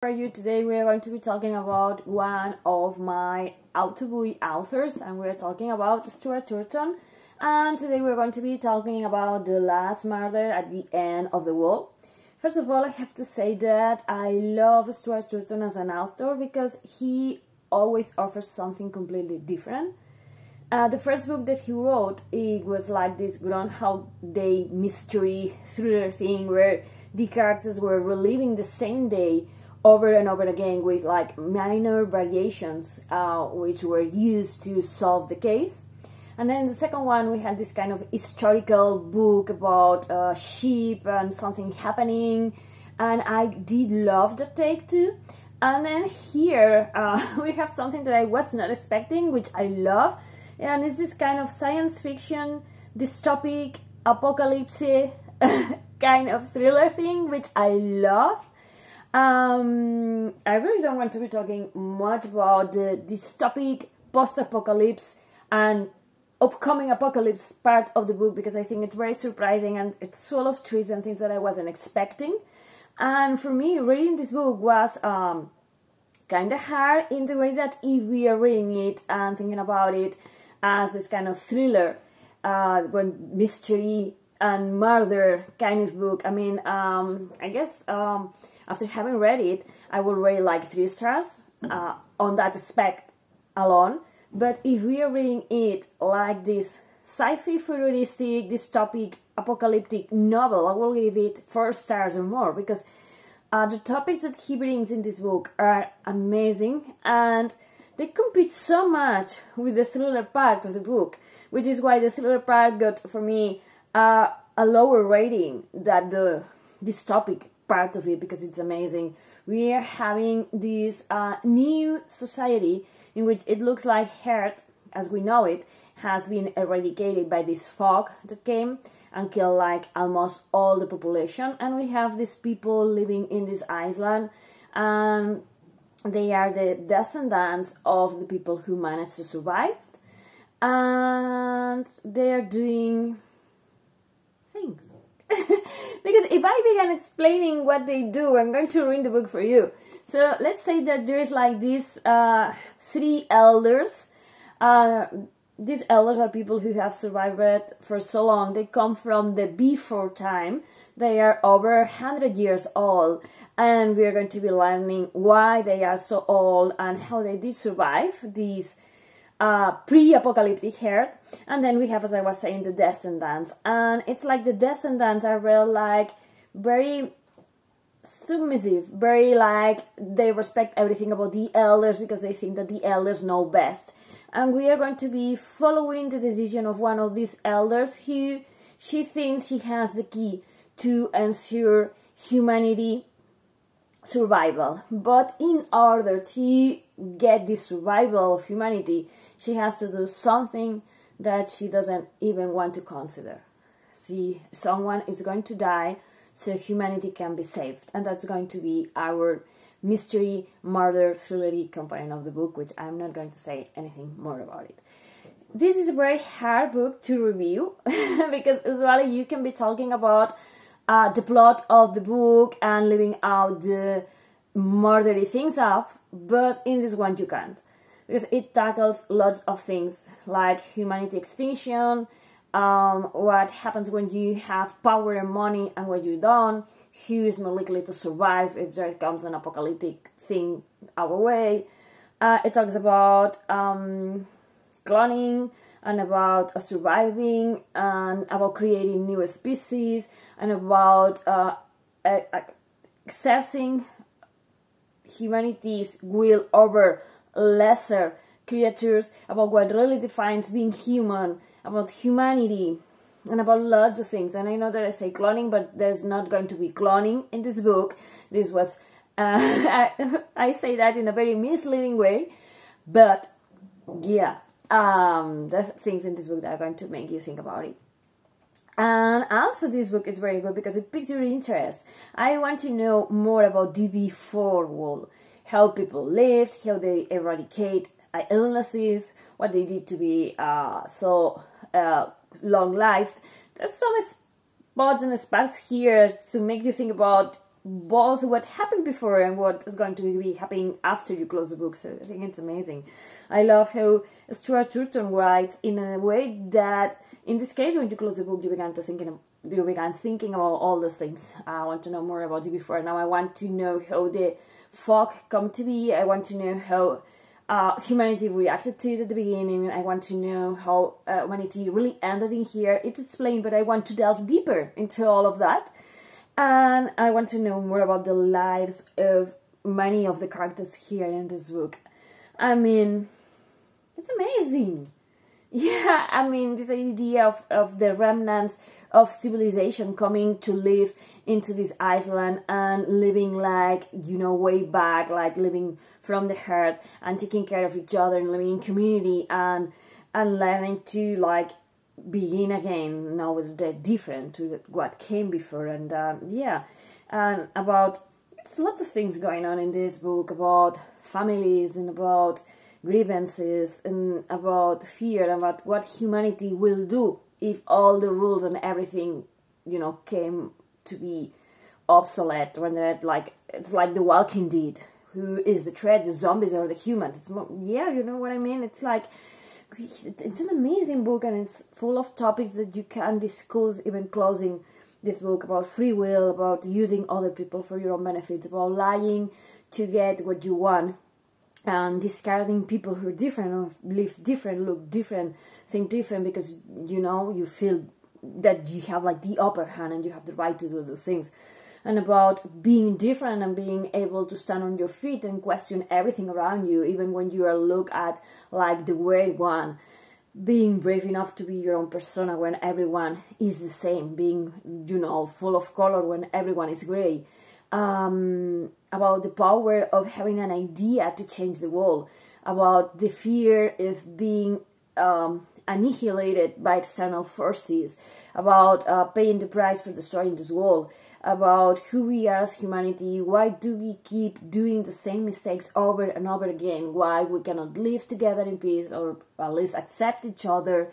For you today, we are going to be talking about one of my out-to-boy authors, and we're talking about Stuart Turton. And today we're going to be talking about the last murder at the end of the wall. First of all, I have to say that I love Stuart Turton as an author because he always offers something completely different. The first book that he wrote, it was like this Groundhog Day mystery thriller thing where the characters were reliving the same day over and over again with like minor variations which were used to solve the case. And then the second one, we had this kind of historical book about sheep and something happening, and I did love the take too. And then here we have something that I was not expecting, which I love, and it's this kind of science fiction, dystopic, apocalypse kind of thriller thing, which I love. I really don't want to be talking much about the dystopic, post-apocalypse and upcoming apocalypse part of the book, because I think it's very surprising and it's full of twists and things that I wasn't expecting. And for me, reading this book was kind of hard in the way that if we are reading it and thinking about it as this kind of thriller, mystery and murder kind of book, I mean, I guess after having read it, I will rate like 3 stars on that aspect alone. But if we are reading it like this sci-fi, futuristic, dystopic, apocalyptic novel, I will give it 4 stars or more, because the topics that he brings in this book are amazing, and they compete so much with the thriller part of the book, which is why the thriller part got, for me, a lower rating than the dystopic part of it, because it's amazing. We are having this new society in which it looks like Earth, as we know it, has been eradicated by this fog that came and killed like almost all the population, and we have these people living in this island, and they are the descendants of the people who managed to survive, and they are doing things. Because if I begin explaining what they do, I'm going to ruin the book for you. So let's say that there's like these 3 elders. These elders are people who have survived for so long. They come from the before time. They are over 100 years old. And we are going to be learning why they are so old and how they did survive these pre-apocalyptic Earth. And then we have, as I was saying, the descendants, and it's like the descendants are real like very submissive, very like they respect everything about the elders because they think that the elders know best. And we are going to be following the decision of one of these elders who she thinks she has the key to ensure humanity survival. But in order to get this survival of humanity, she has to do something that she doesn't even want to consider. See, someone is going to die so humanity can be saved, and that's going to be our mystery, murder, thrillery component of the book, which I'm not going to say anything more about it. This is a very hard book to review because usually you can be talking about the plot of the book and leaving out the murdery things up, but in this one you can't, because it tackles lots of things like humanity extinction, what happens when you have power and money and when you don't, who is more likely to survive if there comes an apocalyptic thing our way. It talks about cloning and about surviving and about creating new species and about exercising humanity's will over lesser creatures, about what really defines being human, about humanity, and about lots of things. And I know that I say cloning, but there's not going to be cloning in this book. This was I say that in a very misleading way, but yeah, there's things in this book that are going to make you think about it. And also this book is very good because it piques your interest. I want to know more about the before wall, how people lived, how they eradicate illnesses, what they did to be so long-lived. There's some spots and sparks here to make you think about both what happened before and what is going to be happening after you close the book. So I think it's amazing. I love how Stuart Turton writes in a way that, in this case, when you close the book, you began thinking about all those things. I want to know more about it before. Now I want to know how the fog come to be. I want to know how humanity reacted to it at the beginning. I want to know how humanity really ended in here. It's explained, but I want to delve deeper into all of that. And I want to know more about the lives of many of the characters here in this book. I mean, it's amazing. Yeah, I mean, this idea of the remnants of civilization coming to live into this island and living like, you know, way back, like living from the heart and taking care of each other and living in community and learning to, like, begin again now with the different to what came before. And yeah, and about, it's lots of things going on in this book about families and about grievances and about fear and about what humanity will do if all the rules and everything, you know, came to be obsolete, when like it's like The Walking Dead. Who is the threat, the zombies or the humans? It's more, yeah, you know what I mean? It's like, it's an amazing book, and it's full of topics that you can discuss, even closing this book, about free will, about using other people for your own benefits, about lying to get what you want, and discarding people who are different, or live different, look different, think different, because, you know, you feel that you have like the upper hand and you have the right to do those things. And about being different and being able to stand on your feet and question everything around you, even when you are looked at like the weird one. Being brave enough to be your own persona when everyone is the same. Being, you know, full of color when everyone is gray. About the power of having an idea to change the world. About the fear of being annihilated by external forces. About paying the price for destroying this world. About who we are as humanity, why do we keep doing the same mistakes over and over again, why we cannot live together in peace or at least accept each other.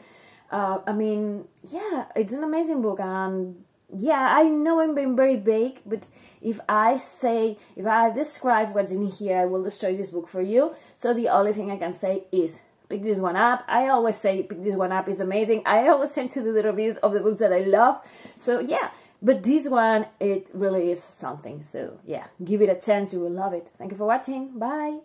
I mean, yeah, it's an amazing book, and yeah, I know I'm being very vague, but if I describe what's in here, I will destroy this book for you. So the only thing I can say is pick this one up. I always say pick this one up, is amazing. I always tend to do the reviews of the books that I love. So yeah, but this one, it really is something. So yeah, give it a chance, you will love it. Thank you for watching. Bye.